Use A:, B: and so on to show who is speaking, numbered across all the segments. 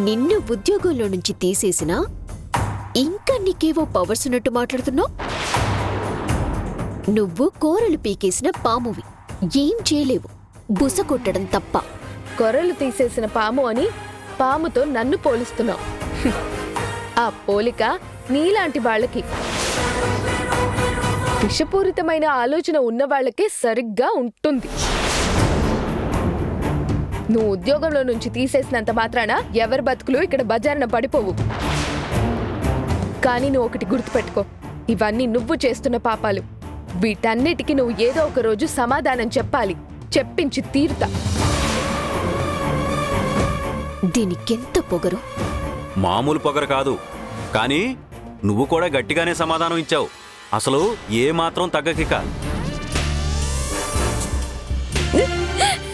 A: నిన్ను ఉద్యోగంలో నుంచి తీసేసినా ఇంకా నీకేవో పవర్స్ ఉన్నట్టు మాట్లాడుతున్నావు. నువ్వు కోరలు పీకేసిన పామువి, ఏం చేయలేవు, బుస కొట్టడం తప్ప.
B: కొర్రలు తీసేసిన పాము అని పాముతో నన్ను పోలుస్తున్నావు. ఆ పోలిక నీలాంటి వాళ్ళకి, విషపూరితమైన ఆలోచన ఉన్నవాళ్లకే సరిగ్గా ఉంటుంది. నువ్వు ఉద్యోగంలో నుంచి తీసేసినంత మాత్రాన ఎవరి బతుకులు ఇక్కడ బజారున పడిపోవు. కానీ నువ్వు ఒకటి గుర్తుపెట్టుకో, ఇవన్నీ నువ్వు చేస్తున్న పాపాలు. వీటన్నిటికీ నువ్వు ఏదో ఒక రోజు సమాధానం చెప్పాలి, చెప్పించి తీరుతా.
A: దీనికెంత పొగరు!
C: మామూలు పొగరు కాదు, కానీ నువ్వు కూడా గట్టిగానే సమాధానం ఇచ్చావు. అసలు ఏ మాత్రం తగ్గకిక.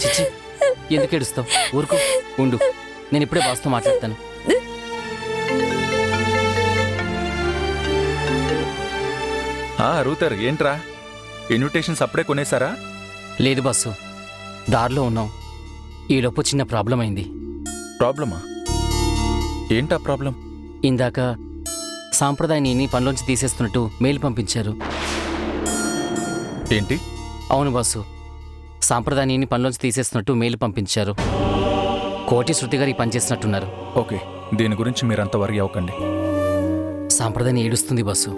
D: చిచ్చి, ఎందుకు ఏడుస్తావు? ఊరుకో, ఉండు, నేను ఇప్పుడే బాస్తో మాట్లాడతాను.
E: రూతర్, ఏంట్రా ఇన్విటేషన్స్ అప్పుడే కొనేసారా?
D: లేదు బాసు, దారిలో ఉన్నాం. ఈలోపు చిన్న ప్రాబ్లం అయింది.
E: ప్రాబ్లమా? ఏంటా ప్రాబ్లం?
D: ఇందాక సాంప్రదాయాన్ని పనిలోంచి తీసేస్తున్నట్టు మెయిల్ పంపించారు.
E: ఏంటి?
D: అవును బాసు, సాంప్రదాయాన్ని పనిలోంచి తీసేస్తున్నట్టు మెయిల్ పంపించారు. కోటి శృతి గారికి పనిచేసినట్టున్నారు.
E: ఓకే, దీని గురించి మీరంత వరి అవ్వకండి.
D: సాంప్రదాయాన్ని ఏడుస్తుంది బాసు.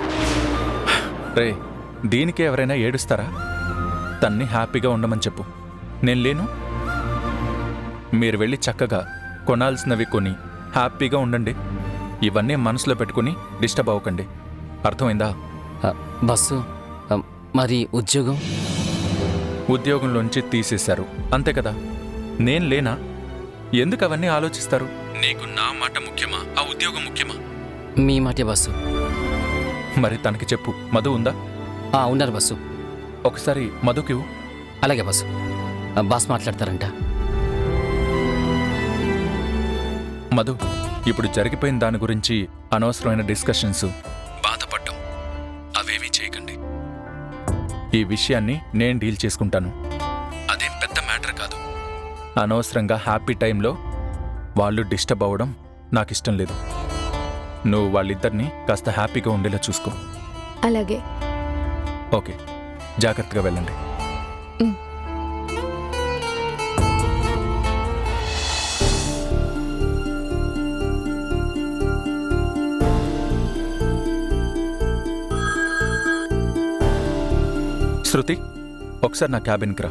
E: రే, దీనికి ఎవరైనా ఏడుస్తారా? తన్ని హ్యాపీగా ఉండమని చెప్పు, నేను లేను. మీరు వెళ్ళి చక్కగా కొనాల్సినవి కొని హ్యాపీగా ఉండండి. ఇవన్నీ మనసులో పెట్టుకుని డిస్టర్బ్ అవ్వకండి, అర్థమైందా?
D: బస్సు, మరి ఉద్యోగం?
E: ఉద్యోగంలోంచి తీసేశారు, అంతే కదా. నేను లేనా? ఎందుకు అవన్నీ ఆలోచిస్తారు? నీకు నా మాట ముఖ్యమా, ఆ ఉద్యోగం ముఖ్యమా?
D: మీ మాటే బస్సు.
E: మరి తనకి చెప్పు. మధు ఉందా?
D: ఉన్నారు బస్సు.
E: ఒకసారి మధుకి.
D: అలాగే బస్సు, బాస్ మాట్లాడతారంట.
E: మధు, ఇప్పుడు జరిగిపోయిన దాని గురించి అనవసరమైన డిస్కషన్స్, బాధపడ్డం అవేమీ చేయకండి. ఈ విషయాన్ని నేను డీల్ చేసుకుంటాను. అదేం పెద్ద మ్యాటర్ కాదు. అనవసరంగా హ్యాపీ టైంలో వాళ్ళు డిస్టర్బ్ అవ్వడం నాకిష్టం లేదు. నువ్వు వాళ్ళిద్దరినీ కాస్త హ్యాపీగా ఉండేలా చూసుకో.
B: అలాగే.
E: ఓకే, జాగ్రత్తగా వెళ్ళండి. శృతి, ఒకసారి నా క్యాబిన్కి రా.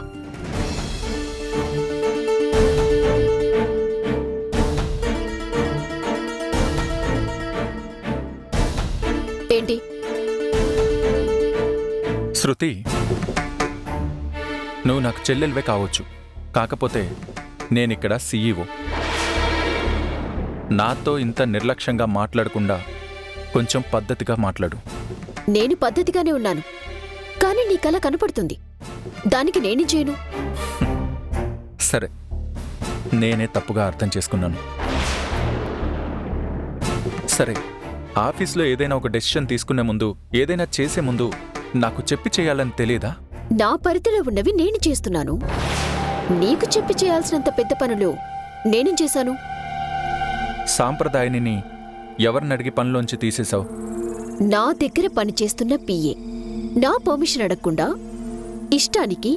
A: ఏంటి?
E: శృతి, నువ్వు నాకు చెల్లెలివే కావచ్చు, కాకపోతే నేనిక్కడ సీఈఓ. నాతో ఇంత నిర్లక్ష్యంగా మాట్లాడకుండా కొంచెం పద్ధతిగా మాట్లాడు.
A: నేను పద్ధతిగానే ఉన్నాను, కానీ నీ కల కనపడుతుంది. దానికి నేనేం చేయను?
E: సరే, నేనే తప్పుగా అర్థం చేసుకున్నాను. సరే, ఆఫీస్లో ఏదైనా ఒక డెసిషన్ తీసుకునే ముందు, ఏదైనా చేసే ముందు నాకు చెప్పి చేయాలని తెలియదా?
A: నా పరిధిలో ఉన్నవి నేను చేస్తున్నాను. నీకు చెప్పి చేయాల్సినంత పెద్ద పనులు నేనేం చేశాను?
E: సాంప్రదాయని ఎవరినడిగి పనిలోంచి తీసేశావు?
A: నా దగ్గర పనిచేస్తున్న పిఏ. నా పర్మిషన్ అడగకుండా ఇష్టానికి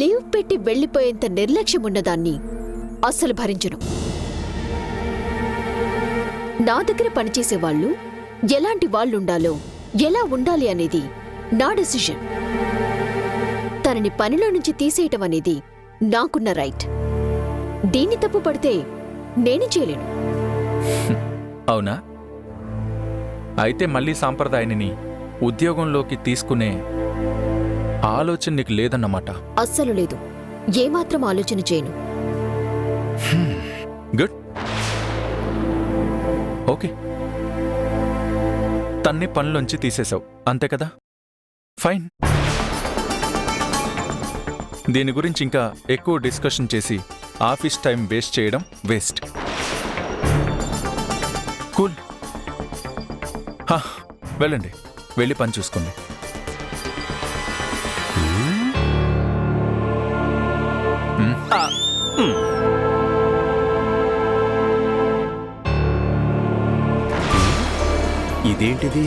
A: లీవ్ పెట్టి వెళ్లిపోయేంత నిర్లక్ష్యం ఉన్నదాన్ని అస్సలు భరించను. నా దగ్గర పనిచేసేవాళ్లు ఎలాంటి వాళ్ళుండాలో, ఎలా ఉండాలి అనేది నా డెసిషన్. తనని పనిలో నుంచి తీసేయటం అనేది నాకున్న రైట్. దీన్ని తప్పు పడితే నేనే చేయలేను.
E: అవునా? అయితే మళ్ళీ సాంప్రదాయని ఉద్యోగంలోకి తీసుకునే ఆలోచన నీకు లేదన్నమాట.
A: అస్సలు లేదు. ఏమాత్రం ఆలోచన చేయను.
E: గుడ్. ఓకే, తన్ని పనిలోంచి తీసేశావు, అంతే కదా? ఫైన్. దీని గురించి ఇంకా ఎక్కువ డిస్కషన్ చేసి ఆఫీస్ టైం వేస్ట్ చేయడం వేస్ట్. కూల్. వెళ్ళండి, వెళ్ళి పని చూసుకోండి.
C: ఇదేంటిది